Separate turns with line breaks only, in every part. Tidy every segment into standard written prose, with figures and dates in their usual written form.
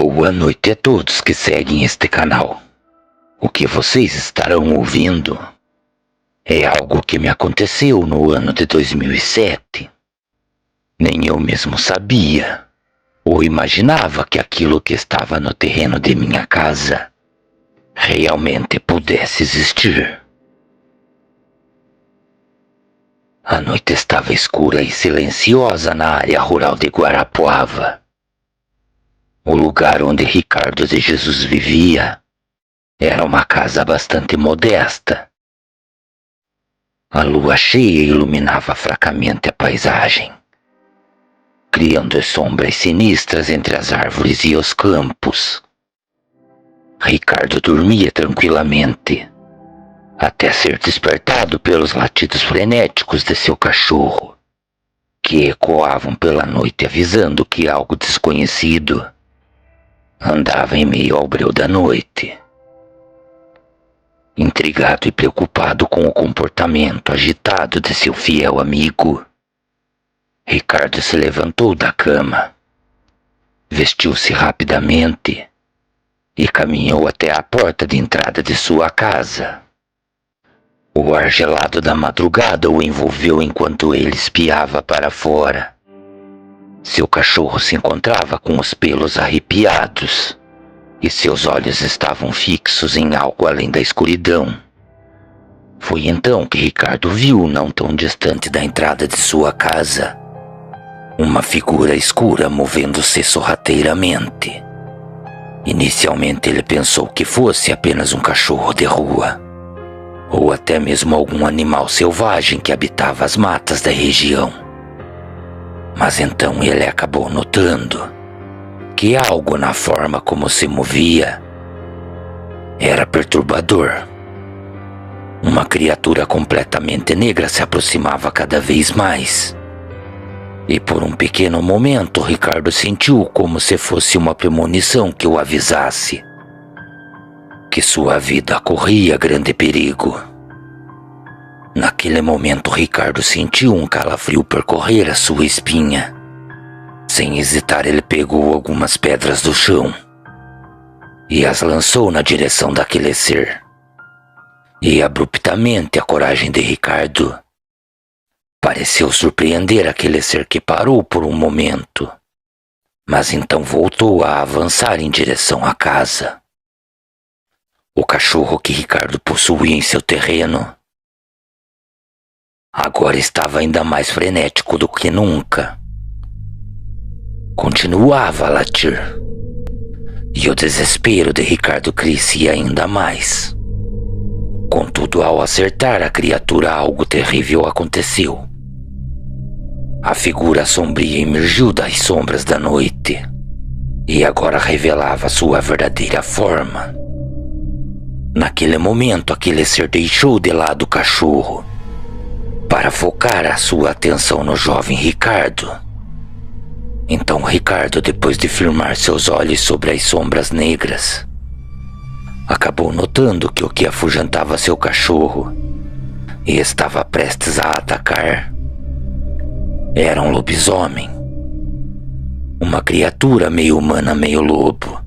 Boa noite a todos que seguem este canal. O que vocês estarão ouvindo é algo que me aconteceu no ano de 2007. Nem eu mesmo sabia ou imaginava que aquilo que estava no terreno de minha casa realmente pudesse existir. A noite estava escura e silenciosa na área rural de Guarapuava. O lugar onde Ricardo de Jesus vivia era uma casa bastante modesta. A lua cheia iluminava fracamente a paisagem, criando sombras sinistras entre as árvores e os campos. Ricardo dormia tranquilamente, até ser despertado pelos latidos frenéticos de seu cachorro, que ecoavam pela noite avisando que algo desconhecido andava em meio ao breu da noite. Intrigado e preocupado com o comportamento agitado de seu fiel amigo, Ricardo se levantou da cama, vestiu-se rapidamente e caminhou até a porta de entrada de sua casa. O ar gelado da madrugada o envolveu enquanto ele espiava para fora. Seu cachorro se encontrava com os pelos arrepiados e seus olhos estavam fixos em algo além da escuridão. Foi então que Ricardo viu, não tão distante da entrada de sua casa, uma figura escura movendo-se sorrateiramente. Inicialmente ele pensou que fosse apenas um cachorro de rua, ou até mesmo algum animal selvagem que habitava as matas da região. Mas então ele acabou notando que algo na forma como se movia era perturbador. Uma criatura completamente negra se aproximava cada vez mais. E por um pequeno momento Ricardo sentiu como se fosse uma premonição que o avisasse que sua vida corria grande perigo. Naquele momento Ricardo sentiu um calafrio percorrer a sua espinha. Sem hesitar ele pegou algumas pedras do chão e as lançou na direção daquele ser. E abruptamente a coragem de Ricardo pareceu surpreender aquele ser, que parou por um momento, mas então voltou a avançar em direção à casa. O cachorro que Ricardo possuía em seu terreno agora estava ainda mais frenético do que nunca. Continuava a latir, e o desespero de Ricardo crescia ainda mais. Contudo, ao acertar a criatura, algo terrível aconteceu. A figura sombria emergiu das sombras da noite e agora revelava sua verdadeira forma. Naquele momento, aquele ser deixou de lado o cachorro para focar a sua atenção no jovem Ricardo. Então Ricardo, depois de firmar seus olhos sobre as sombras negras, acabou notando que o que afugentava seu cachorro e estava prestes a atacar era um lobisomem. Uma criatura meio humana, meio lobo.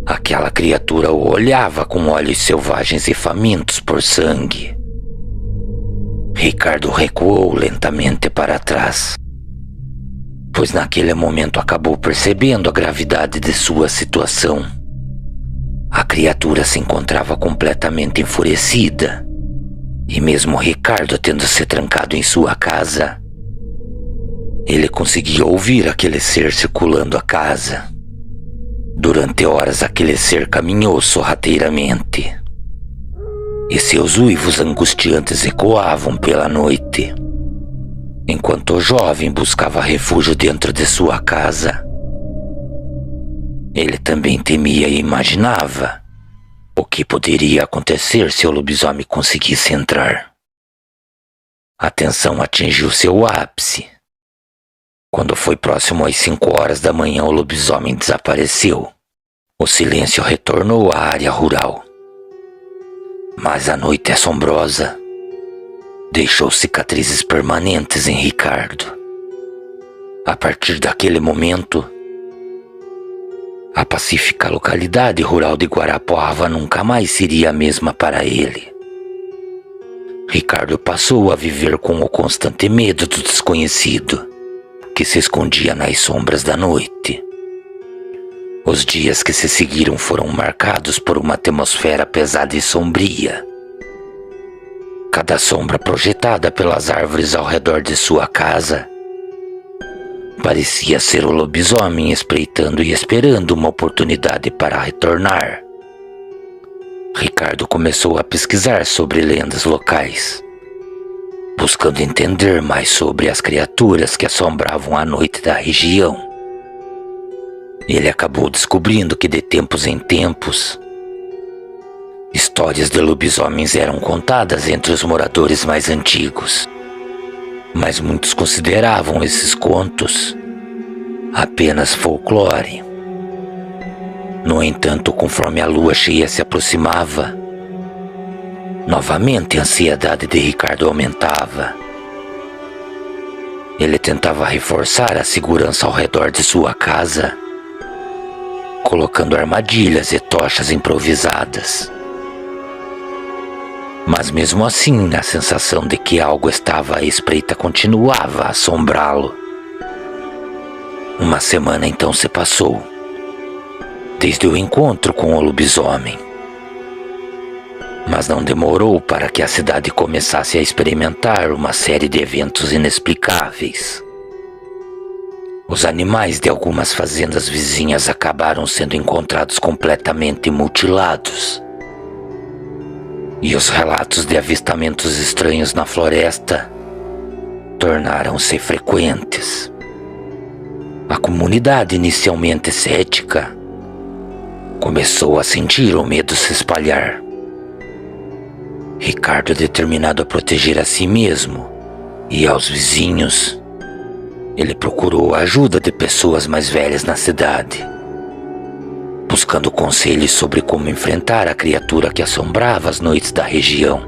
Aquela criatura o olhava com olhos selvagens e famintos por sangue. Ricardo recuou lentamente para trás, pois naquele momento acabou percebendo a gravidade de sua situação. A criatura se encontrava completamente enfurecida, e mesmo Ricardo tendo se trancado em sua casa, ele conseguia ouvir aquele ser circulando a casa. Durante horas aquele ser caminhou sorrateiramente, e seus uivos angustiantes ecoavam pela noite, enquanto o jovem buscava refúgio dentro de sua casa. Ele também temia e imaginava o que poderia acontecer se o lobisomem conseguisse entrar. A tensão atingiu seu ápice. Quando foi próximo às 5 horas da manhã, o lobisomem desapareceu. O silêncio retornou à área rural. Mas a noite assombrosa deixou cicatrizes permanentes em Ricardo. A partir daquele momento, A pacífica localidade rural de Guarapuava nunca mais seria a mesma para ele. Ricardo passou a viver com o constante medo do desconhecido, que se escondia nas sombras da noite. Os dias que se seguiram foram marcados por uma atmosfera pesada e sombria. Cada sombra projetada pelas árvores ao redor de sua casa parecia ser o lobisomem espreitando e esperando uma oportunidade para retornar. Ricardo começou a pesquisar sobre lendas locais, buscando entender mais sobre as criaturas que assombravam a noite da região. Ele acabou descobrindo que de tempos em tempos, histórias de lobisomens eram contadas entre os moradores mais antigos, mas muitos consideravam esses contos apenas folclore. No entanto, conforme a lua cheia se aproximava, novamente a ansiedade de Ricardo aumentava. Ele tentava reforçar a segurança ao redor de sua casa, colocando armadilhas e tochas improvisadas. Mas mesmo assim, a sensação de que algo estava à espreita continuava a assombrá-lo. Uma semana então se passou, desde o encontro com o lobisomem. Mas não demorou para que a cidade começasse a experimentar uma série de eventos inexplicáveis. Os animais de algumas fazendas vizinhas acabaram sendo encontrados completamente mutilados. E os relatos de avistamentos estranhos na floresta tornaram-se frequentes. A comunidade, inicialmente cética, começou a sentir o medo se espalhar. Ricardo, determinado a proteger a si mesmo e aos vizinhos, ele procurou a ajuda de pessoas mais velhas na cidade, buscando conselhos sobre como enfrentar a criatura que assombrava as noites da região.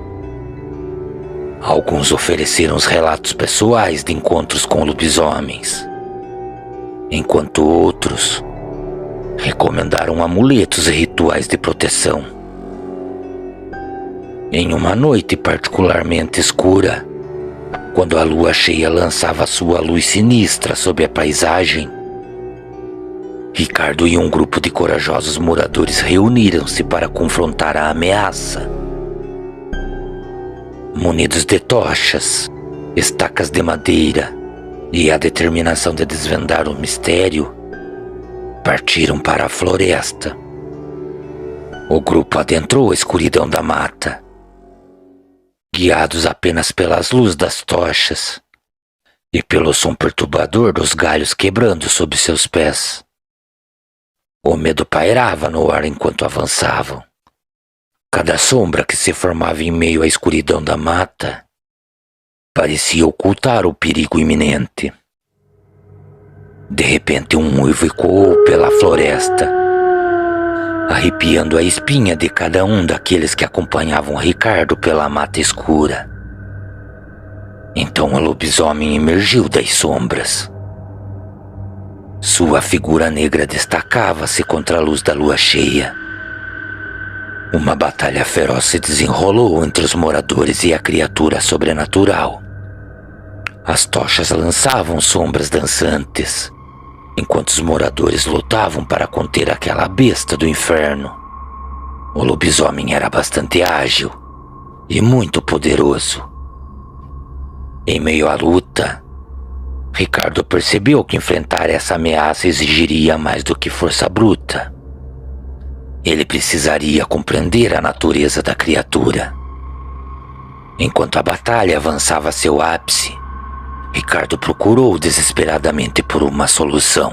Alguns ofereceram os relatos pessoais de encontros com lobisomens, enquanto outros recomendaram amuletos e rituais de proteção. Em uma noite particularmente escura, quando a lua cheia lançava sua luz sinistra sobre a paisagem, Ricardo e um grupo de corajosos moradores reuniram-se para confrontar a ameaça. Munidos de tochas, estacas de madeira e a determinação de desvendar o mistério, partiram para a floresta. O grupo adentrou a escuridão da mata, guiados apenas pelas luzes das tochas e pelo som perturbador dos galhos quebrando sob seus pés. O medo pairava no ar enquanto avançavam. Cada sombra que se formava em meio à escuridão da mata parecia ocultar o perigo iminente. De repente, um uivo ecoou pela floresta, arrepiando a espinha de cada um daqueles que acompanhavam Ricardo pela mata escura. Então o lobisomem emergiu das sombras. Sua figura negra destacava-se contra a luz da lua cheia. Uma batalha feroz se desenrolou entre os moradores e a criatura sobrenatural. As tochas lançavam sombras dançantes, enquanto os moradores lutavam para conter aquela besta do inferno. O lobisomem era bastante ágil e muito poderoso. Em meio à luta, Ricardo percebeu que enfrentar essa ameaça exigiria mais do que força bruta. Ele precisaria compreender a natureza da criatura. Enquanto a batalha avançava a seu ápice, Ricardo procurou desesperadamente por uma solução.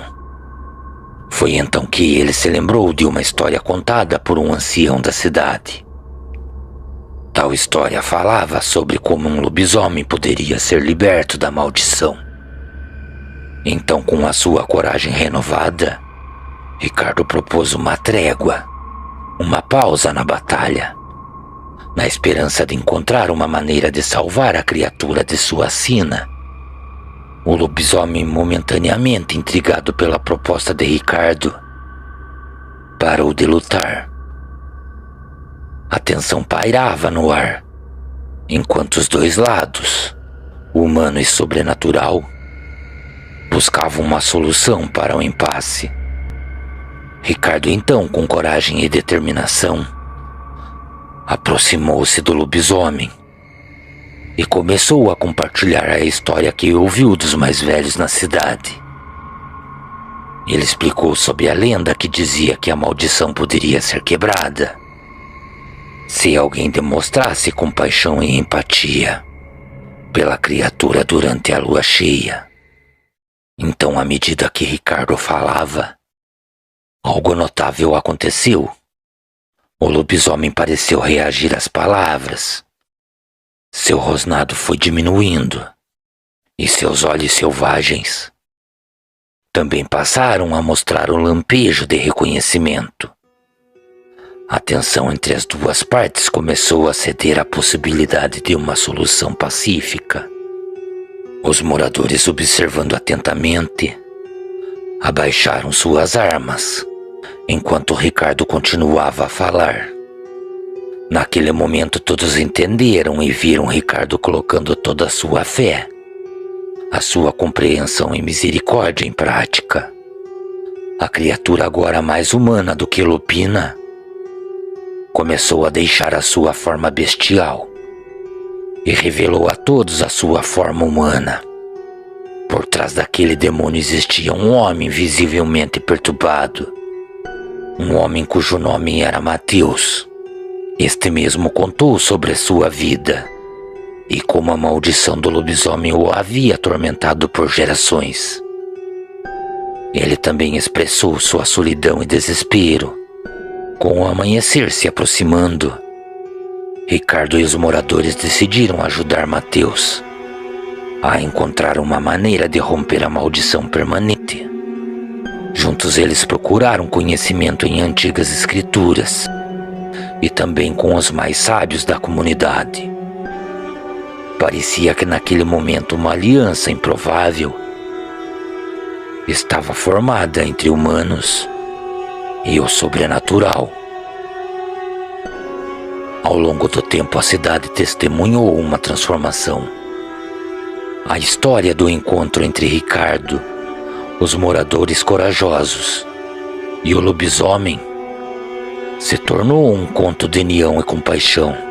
Foi então que ele se lembrou de uma história contada por um ancião da cidade. Tal história falava sobre como um lobisomem poderia ser liberto da maldição. Então, com a sua coragem renovada, Ricardo propôs uma trégua, uma pausa na batalha, na esperança de encontrar uma maneira de salvar a criatura de sua sina. O lobisomem, momentaneamente intrigado pela proposta de Ricardo, parou de lutar. A tensão pairava no ar, enquanto os dois lados, humano e sobrenatural, buscavam uma solução para o impasse. Ricardo então, com coragem e determinação, aproximou-se do lobisomem e começou a compartilhar a história que ouviu dos mais velhos na cidade. Ele explicou sobre a lenda que dizia que a maldição poderia ser quebrada se alguém demonstrasse compaixão e empatia pela criatura durante a lua cheia. Então, à medida que Ricardo falava, algo notável aconteceu. O lobisomem pareceu reagir às palavras. Seu rosnado foi diminuindo e seus olhos selvagens também passaram a mostrar um lampejo de reconhecimento. A tensão entre as duas partes começou a ceder à possibilidade de uma solução pacífica. Os moradores, observando atentamente, abaixaram suas armas, enquanto Ricardo continuava a falar. Naquele momento todos entenderam e viram Ricardo colocando toda a sua fé, a sua compreensão e misericórdia em prática. A criatura, agora mais humana do que Lupina, começou a deixar a sua forma bestial e revelou a todos a sua forma humana. Por trás daquele demônio existia um homem visivelmente perturbado, um homem cujo nome era Mateus. Este mesmo contou sobre a sua vida e como a maldição do lobisomem o havia atormentado por gerações. Ele também expressou sua solidão e desespero. Com o amanhecer se aproximando, Ricardo e os moradores decidiram ajudar Mateus a encontrar uma maneira de romper a maldição permanente. Juntos eles procuraram conhecimento em antigas escrituras e também com os mais sábios da comunidade. Parecia que naquele momento uma aliança improvável estava formada entre humanos e o sobrenatural. Ao longo do tempo, a cidade testemunhou uma transformação. A história do encontro entre Ricardo, os moradores corajosos e o lobisomem se tornou um conto de união e compaixão.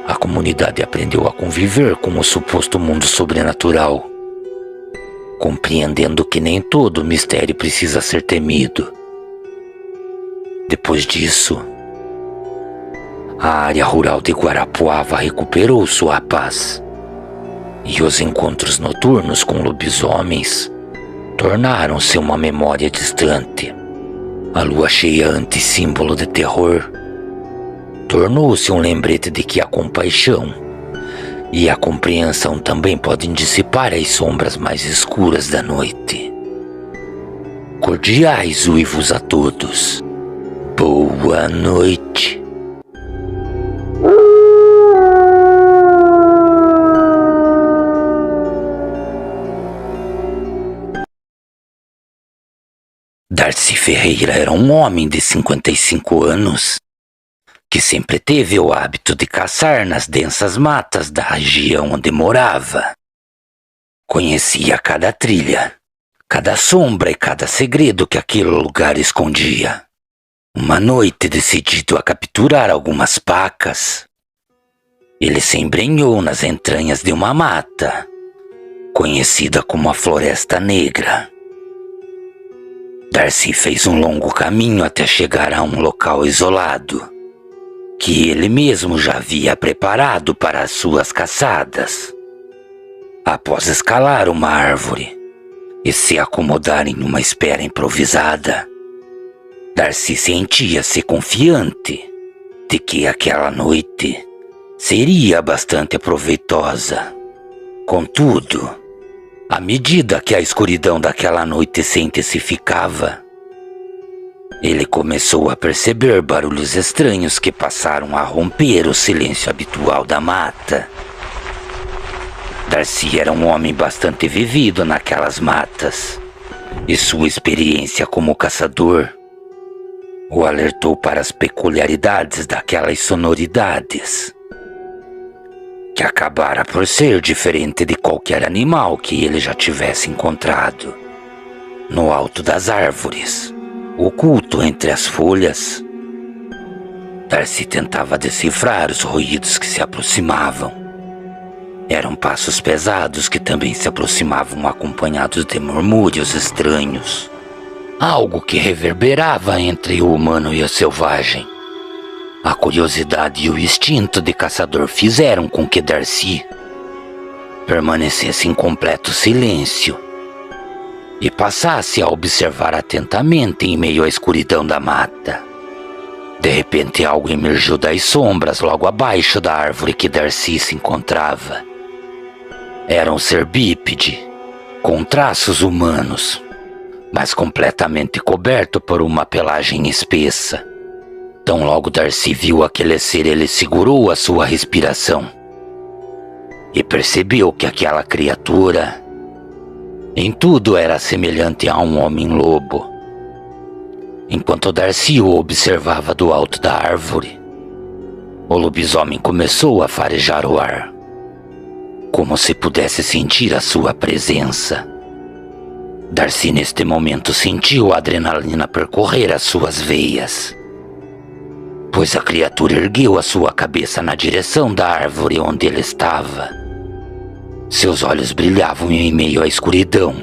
A comunidade aprendeu a conviver com o suposto mundo sobrenatural, compreendendo que nem todo mistério precisa ser temido. Depois disso, a área rural de Guarapuava recuperou sua paz, e os encontros noturnos com lobisomens tornaram-se uma memória distante. A lua cheia, antissímbolo de terror, tornou-se um lembrete de que a compaixão e a compreensão também podem dissipar as sombras mais escuras da noite. Cordiais uivos a todos. Boa noite. Darcy Ferreira era um homem de 55 anos que sempre teve o hábito de caçar nas densas matas da região onde morava. Conhecia cada trilha, cada sombra e cada segredo que aquele lugar escondia. Uma noite, decidido a capturar algumas pacas, ele se embrenhou nas entranhas de uma mata, conhecida como a Floresta Negra. Darcy fez um longo caminho até chegar a um local isolado, que ele mesmo já havia preparado para as suas caçadas. Após escalar uma árvore e se acomodar em uma espera improvisada, Darcy sentia-se confiante de que aquela noite seria bastante proveitosa. Contudo, à medida que a escuridão daquela noite se intensificava, ele começou a perceber barulhos estranhos que passaram a romper o silêncio habitual da mata. Darcy era um homem bastante vivido naquelas matas, e sua experiência como caçador o alertou para as peculiaridades daquelas sonoridades, que acabara por ser diferente de qualquer animal que ele já tivesse encontrado. No alto das árvores, oculto entre as folhas, Darcy tentava decifrar os ruídos que se aproximavam. Eram passos pesados que também se aproximavam acompanhados de murmúrios estranhos. Algo que reverberava entre o humano e o selvagem. A curiosidade e o instinto de caçador fizeram com que Darcy permanecesse em completo silêncio e passasse a observar atentamente em meio à escuridão da mata. De repente algo emergiu das sombras logo abaixo da árvore que Darcy se encontrava. Era um ser bípede, com traços humanos, mas completamente coberto por uma pelagem espessa. Tão logo Darcy viu aquele ser, ele segurou a sua respiração e percebeu que aquela criatura em tudo era semelhante a um homem-lobo. Enquanto Darcy o observava do alto da árvore, o lobisomem começou a farejar o ar, como se pudesse sentir a sua presença. Darcy neste momento sentiu a adrenalina percorrer as suas veias, pois a criatura ergueu a sua cabeça na direção da árvore onde ele estava. Seus olhos brilhavam em meio à escuridão,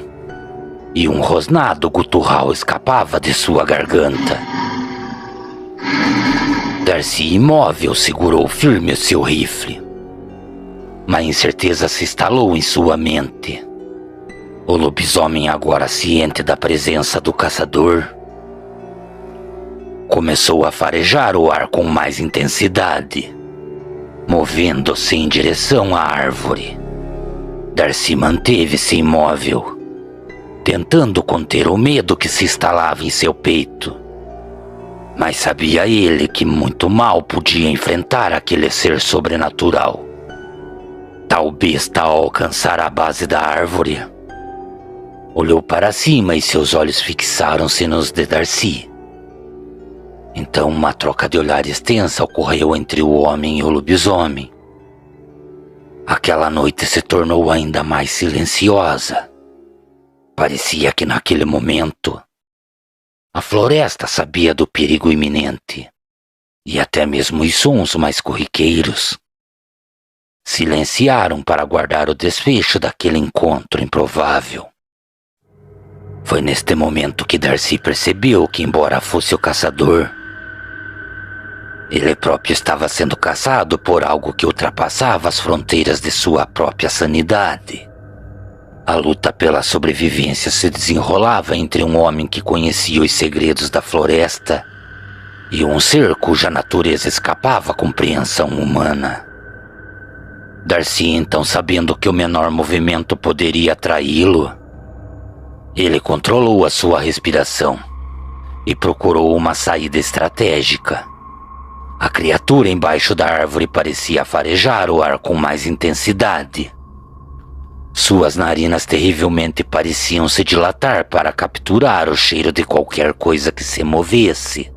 e um rosnado gutural escapava de sua garganta. Darcy, imóvel, segurou firme o seu rifle. Uma incerteza se instalou em sua mente. O lobisomem, agora ciente da presença do caçador, começou a farejar o ar com mais intensidade, movendo-se em direção à árvore. Darcy manteve-se imóvel, tentando conter o medo que se instalava em seu peito. Mas sabia ele que muito mal podia enfrentar aquele ser sobrenatural. Tal besta, ao alcançar a base da árvore, olhou para cima e seus olhos fixaram-se nos de Darcy. Então uma troca de olhares tensa ocorreu entre o homem e o lobisomem. Aquela noite se tornou ainda mais silenciosa. Parecia que naquele momento a floresta sabia do perigo iminente, e até mesmo os sons mais corriqueiros silenciaram para guardar o desfecho daquele encontro improvável. Foi neste momento que Darcy percebeu que, embora fosse o caçador, ele próprio estava sendo caçado por algo que ultrapassava as fronteiras de sua própria sanidade. A luta pela sobrevivência se desenrolava entre um homem que conhecia os segredos da floresta e um ser cuja natureza escapava à compreensão humana. Darcy, então, sabendo que o menor movimento poderia atraí-lo, ele controlou a sua respiração e procurou uma saída estratégica. A criatura embaixo da árvore parecia farejar o ar com mais intensidade. Suas narinas terrivelmente pareciam se dilatar para capturar o cheiro de qualquer coisa que se movesse.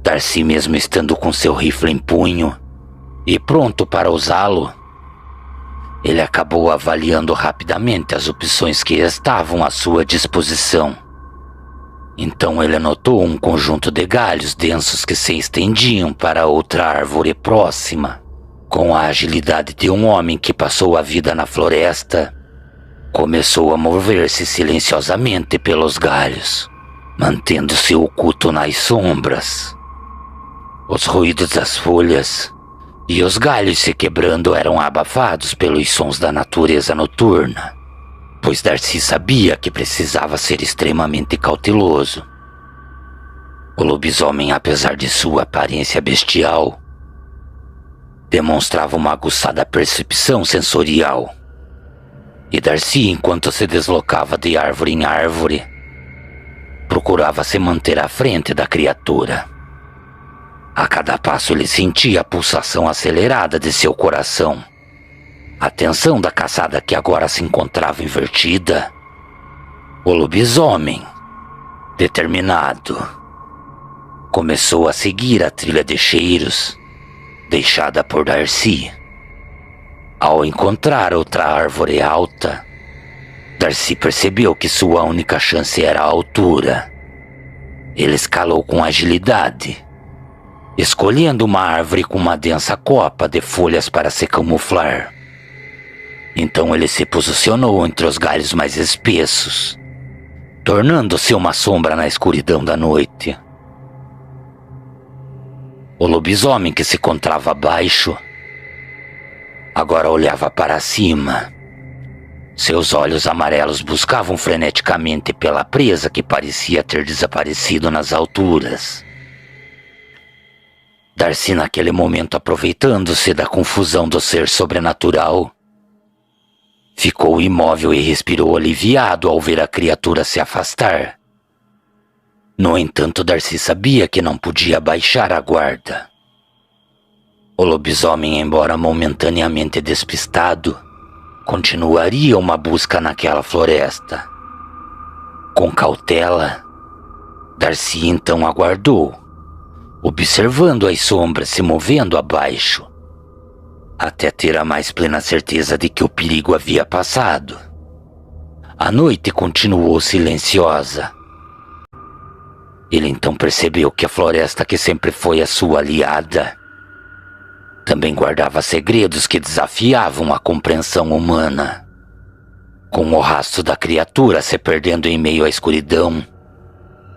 Darcy, mesmo estando com seu rifle em punho e pronto para usá-lo, ele acabou avaliando rapidamente as opções que estavam à sua disposição. Então ele notou um conjunto de galhos densos que se estendiam para outra árvore próxima. Com a agilidade de um homem que passou a vida na floresta, começou a mover-se silenciosamente pelos galhos, mantendo-se oculto nas sombras. Os ruídos das folhas e os galhos se quebrando eram abafados pelos sons da natureza noturna, pois Darcy sabia que precisava ser extremamente cauteloso. O lobisomem, apesar de sua aparência bestial, demonstrava uma aguçada percepção sensorial. E Darcy, enquanto se deslocava de árvore em árvore, procurava se manter à frente da criatura. A cada passo ele sentia a pulsação acelerada de seu coração. A tensão da caçada que agora se encontrava invertida. O lobisomem, determinado, começou a seguir a trilha de cheiros deixada por Darcy. Ao encontrar outra árvore alta, Darcy percebeu que sua única chance era a altura. Ele escalou com agilidade, escolhendo uma árvore com uma densa copa de folhas para se camuflar. Então ele se posicionou entre os galhos mais espessos, tornando-se uma sombra na escuridão da noite. O lobisomem, que se encontrava abaixo, agora olhava para cima. Seus olhos amarelos buscavam freneticamente pela presa que parecia ter desaparecido nas alturas. Darcy, naquele momento, aproveitando-se da confusão do ser sobrenatural, ficou imóvel e respirou aliviado ao ver a criatura se afastar. No entanto, Darcy sabia que não podia baixar a guarda. O lobisomem, embora momentaneamente despistado, continuaria uma busca naquela floresta. Com cautela, Darcy então aguardou, observando as sombras se movendo abaixo, até ter a mais plena certeza de que o perigo havia passado. A noite continuou silenciosa. Ele então percebeu que a floresta, que sempre foi a sua aliada, também guardava segredos que desafiavam a compreensão humana. Com o rastro da criatura se perdendo em meio à escuridão,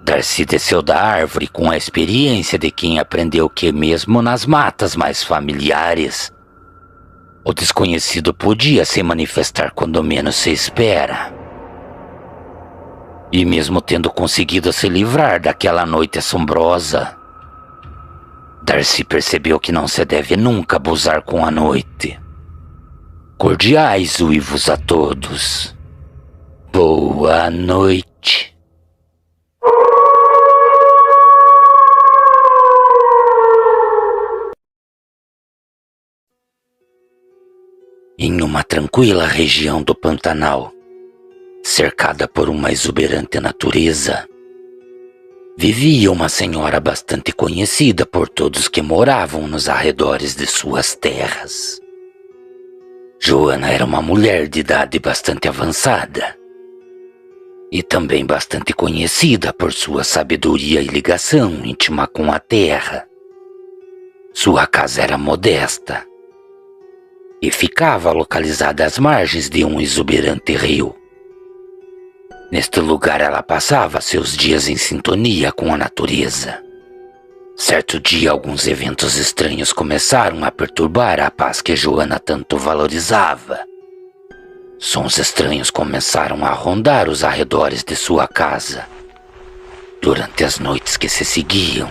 Darcy desceu da árvore com a experiência de quem aprendeu que mesmo nas matas mais familiares, o desconhecido podia se manifestar quando menos se espera. E mesmo tendo conseguido se livrar daquela noite assombrosa, Darcy percebeu que não se deve nunca abusar com a noite. Cordiais uivos a todos. Boa noite. Em uma tranquila região do Pantanal, cercada por uma exuberante natureza, vivia uma senhora bastante conhecida por todos que moravam nos arredores de suas terras. Joana era uma mulher de idade bastante avançada e também bastante conhecida por sua sabedoria e ligação íntima com a terra. Sua casa era modesta e ficava localizada às margens de um exuberante rio. Neste lugar ela passava seus dias em sintonia com a natureza. Certo dia, alguns eventos estranhos começaram a perturbar a paz que Joana tanto valorizava. Sons estranhos começaram a rondar os arredores de sua casa durante as noites que se seguiam.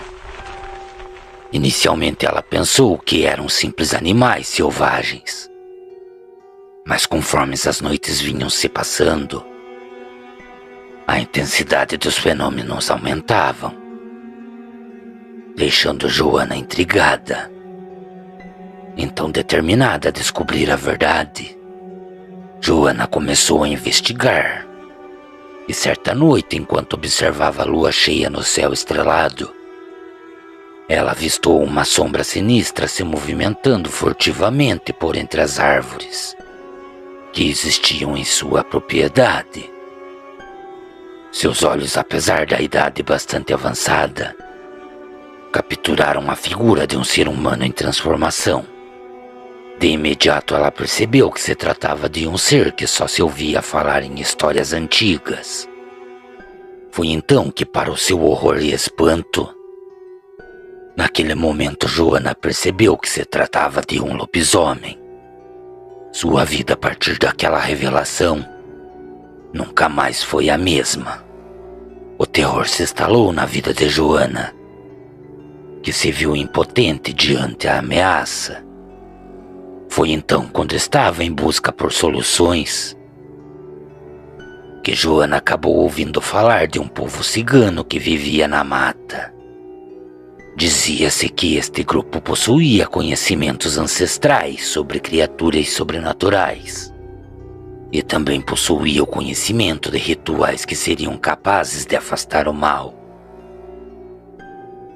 Inicialmente ela pensou que eram simples animais selvagens. Mas conforme as noites vinham se passando, a intensidade dos fenômenos aumentavam, deixando Joana intrigada. Então, determinada a descobrir a verdade, Joana começou a investigar. E certa noite, enquanto observava a lua cheia no céu estrelado, ela avistou uma sombra sinistra se movimentando furtivamente por entre as árvores que existiam em sua propriedade. Seus olhos, apesar da idade bastante avançada, capturaram a figura de um ser humano em transformação. De imediato ela percebeu que se tratava de um ser que só se ouvia falar em histórias antigas. Foi então que, para o seu horror e espanto, naquele momento Joana percebeu que se tratava de um lobisomem. Sua vida, a partir daquela revelação, nunca mais foi a mesma. O terror se instalou na vida de Joana, que se viu impotente diante a ameaça. Foi então, quando estava em busca por soluções, que Joana acabou ouvindo falar de um povo cigano que vivia na mata. Dizia-se que este grupo possuía conhecimentos ancestrais sobre criaturas sobrenaturais e também possuía o conhecimento de rituais que seriam capazes de afastar o mal.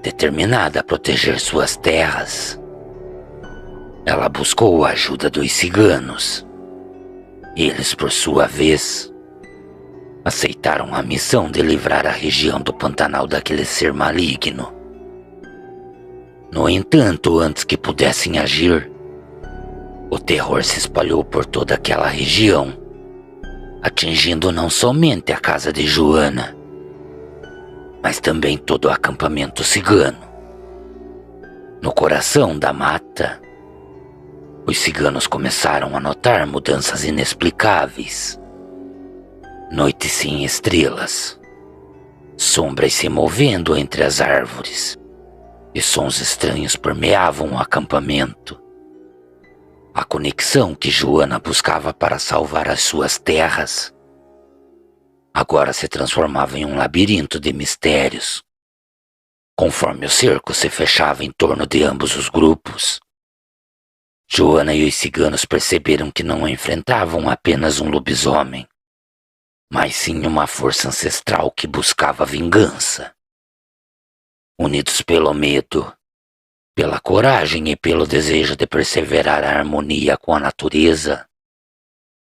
Determinada a proteger suas terras, ela buscou a ajuda dos ciganos. Eles, por sua vez, aceitaram a missão de livrar a região do Pantanal daquele ser maligno. No entanto, antes que pudessem agir, o terror se espalhou por toda aquela região, atingindo não somente a casa de Joana, mas também todo o acampamento cigano. No coração da mata, os ciganos começaram a notar mudanças inexplicáveis. Noites sem estrelas, sombras se movendo entre as árvores, e sons estranhos permeavam o acampamento. A conexão que Joana buscava para salvar as suas terras agora se transformava em um labirinto de mistérios. Conforme o cerco se fechava em torno de ambos os grupos, Joana e os ciganos perceberam que não enfrentavam apenas um lobisomem, mas sim uma força ancestral que buscava vingança. Unidos pelo medo, pela coragem e pelo desejo de perseverar a harmonia com a natureza,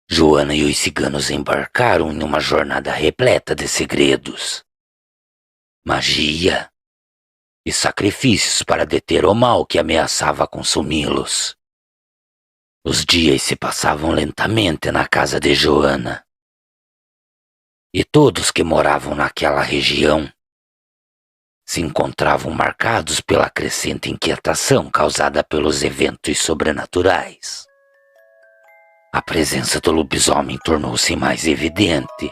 Joana e os ciganos embarcaram em uma jornada repleta de segredos, magia e sacrifícios para deter o mal que ameaçava consumi-los. Os dias se passavam lentamente na casa de Joana, e todos que moravam naquela região se encontravam marcados pela crescente inquietação causada pelos eventos sobrenaturais. A presença do lobisomem tornou-se mais evidente.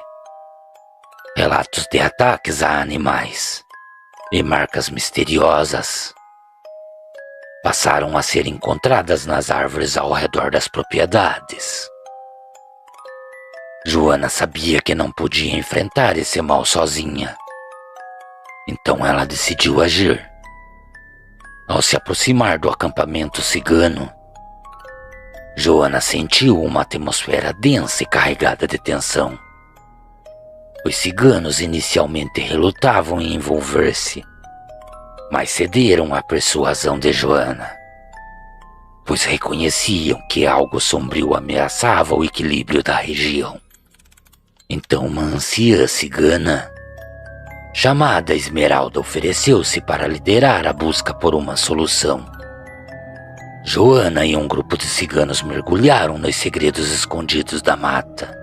Relatos de ataques a animais e marcas misteriosas passaram a ser encontradas nas árvores ao redor das propriedades. Joana sabia que não podia enfrentar esse mal sozinha. Então ela decidiu agir. Ao se aproximar do acampamento cigano, Joana sentiu uma atmosfera densa e carregada de tensão. Os ciganos inicialmente relutavam em envolver-se, mas cederam à persuasão de Joana, pois reconheciam que algo sombrio ameaçava o equilíbrio da região. Então uma anciã cigana, chamada Esmeralda, ofereceu-se para liderar a busca por uma solução. Joana e um grupo de ciganos mergulharam nos segredos escondidos da mata,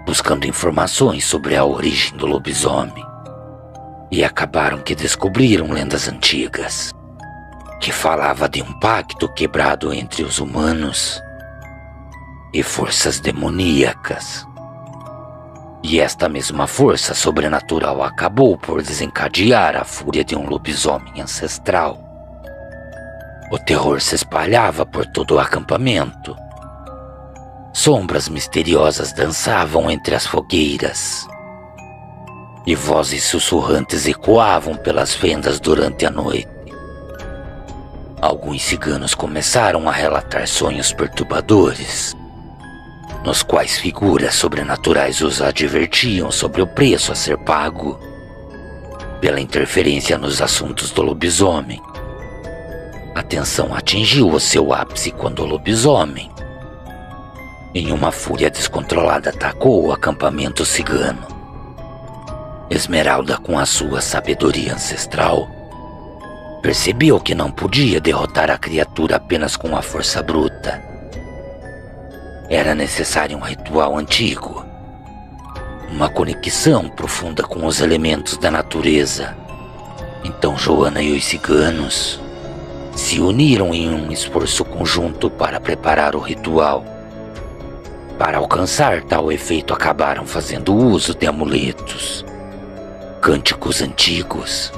buscando informações sobre a origem do lobisomem, e acabaram que descobriram lendas antigas, que falava de um pacto quebrado entre os humanos e forças demoníacas. E esta mesma força sobrenatural acabou por desencadear a fúria de um lobisomem ancestral. O terror se espalhava por todo o acampamento. Sombras misteriosas dançavam entre as fogueiras, e vozes sussurrantes ecoavam pelas fendas durante a noite. Alguns ciganos começaram a relatar sonhos perturbadores, nos quais figuras sobrenaturais os advertiam sobre o preço a ser pago pela interferência nos assuntos do lobisomem. A tensão atingiu o seu ápice quando o lobisomem, em uma fúria descontrolada, atacou o acampamento cigano. Esmeralda, com a sua sabedoria ancestral, percebeu que não podia derrotar a criatura apenas com a força bruta. Era necessário um ritual antigo, uma conexão profunda com os elementos da natureza. Então Joana e os ciganos se uniram em um esforço conjunto para preparar o ritual. Para alcançar tal efeito, acabaram fazendo uso de amuletos, cânticos antigos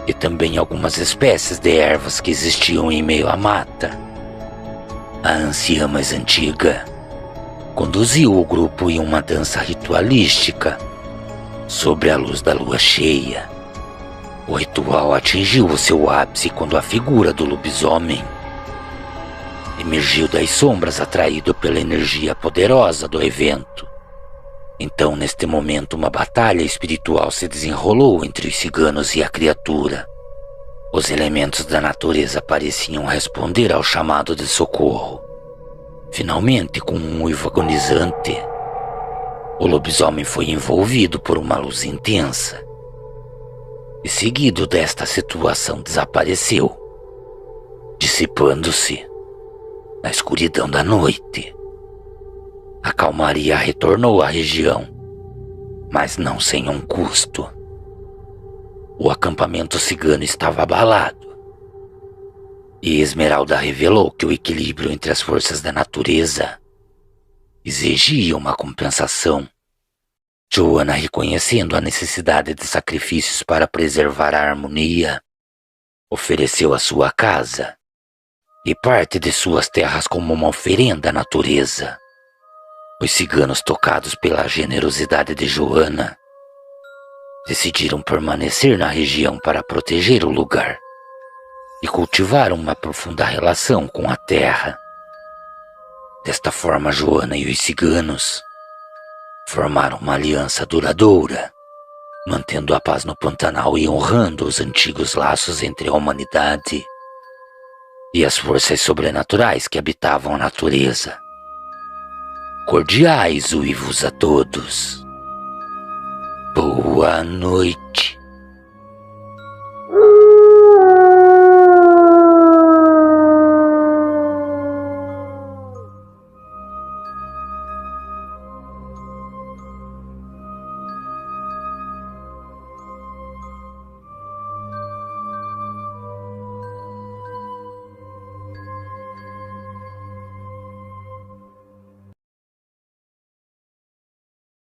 e também algumas espécies de ervas que existiam em meio à mata. A anciã mais antiga conduziu o grupo em uma dança ritualística sobre a luz da lua cheia. O ritual atingiu o seu ápice quando a figura do lobisomem emergiu das sombras, atraído pela energia poderosa do evento. Então, neste momento, uma batalha espiritual se desenrolou entre os ciganos e a criatura. Os elementos da natureza pareciam responder ao chamado de socorro. Finalmente, com um uivo agonizante, o lobisomem foi envolvido por uma luz intensa. E seguido desta situação desapareceu, dissipando-se na escuridão da noite. A calmaria retornou à região, mas não sem um custo. O acampamento cigano estava abalado, e Esmeralda revelou que o equilíbrio entre as forças da natureza exigia uma compensação. Joana, reconhecendo a necessidade de sacrifícios para preservar a harmonia, ofereceu a sua casa e parte de suas terras como uma oferenda à natureza. Os ciganos, tocados pela generosidade de Joana, decidiram permanecer na região para proteger o lugar e cultivar uma profunda relação com a terra. Desta forma, Joana e os ciganos formaram uma aliança duradoura, mantendo a paz no Pantanal e honrando os antigos laços entre a humanidade e as forças sobrenaturais que habitavam a natureza. Cordiais uivos a todos. Boa noite.